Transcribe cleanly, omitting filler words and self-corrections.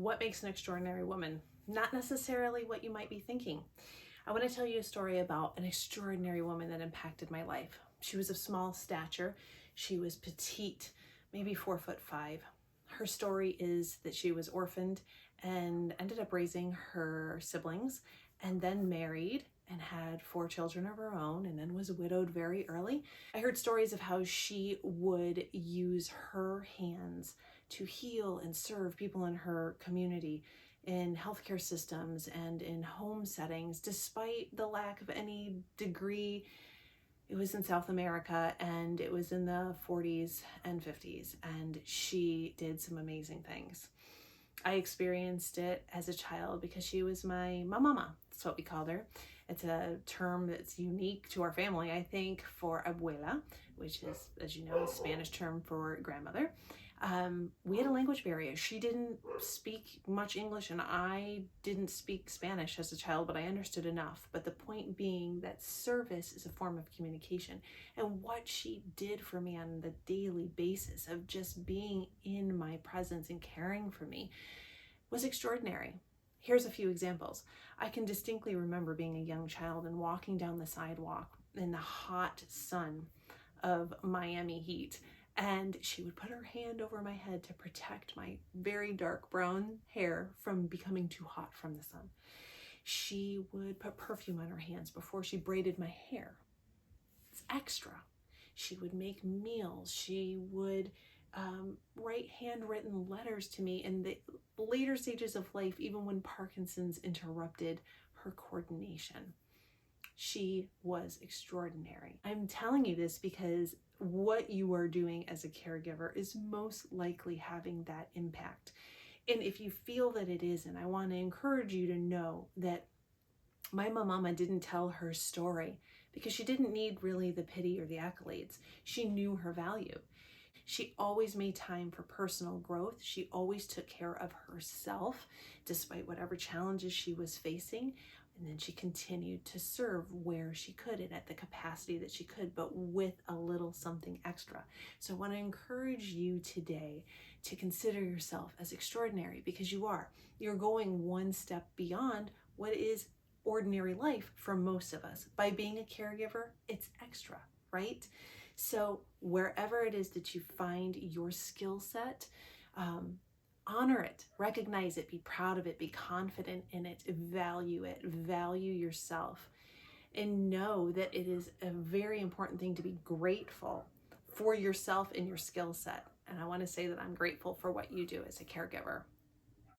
what makes an extraordinary woman? Not necessarily what you might be thinking. I want to tell you a story about an extraordinary woman that impacted my life. She was of small stature. She was petite, maybe 4'5". Her story is that she was orphaned and ended up raising her siblings and then married and had 4 children of her own and then was widowed very early. I heard stories of how she would use her hands to heal and serve people in her community, in healthcare systems and in home settings, despite the lack of any degree. It was in South America and it was in the 40s and 50s, and she did some amazing things. I experienced it as a child because she was my mama. That's what we called her. It's a term that's unique to our family, I think, for abuela, which is, as you know, a Spanish term for grandmother. We had a language barrier. She didn't speak much English and I didn't speak Spanish as a child, but I understood enough. But the point being that service is a form of communication. And what she did for me on the daily basis of just being in my presence and caring for me was extraordinary. Here's a few examples. I can distinctly remember being a young child and walking down the sidewalk in the hot sun of Miami heat. And she would put her hand over my head to protect my very dark brown hair from becoming too hot from the sun. She would put perfume on her hands before she braided my hair. It's extra. She would make meals. She would write handwritten letters to me in the later stages of life, even when Parkinson's interrupted her coordination. She was extraordinary. I'm telling you this because what you are doing as a caregiver is most likely having that impact. And if you feel that it isn't, I want to encourage you to know that my mama didn't tell her story because she didn't need really the pity or the accolades. She knew her value. She always made time for personal growth. She always took care of herself despite whatever challenges she was facing. And then she continued to serve where she could and at the capacity that she could, but with a little something extra. So I want to encourage you today to consider yourself as extraordinary, because you are. You're going one step beyond what is ordinary life for most of us. By being a caregiver, it's extra, right? So wherever it is that you find your skill set, honor it, recognize it, be proud of it, be confident in it, value yourself, and know that it is a very important thing to be grateful for yourself and your skill set. And I want to say that I'm grateful for what you do as a caregiver.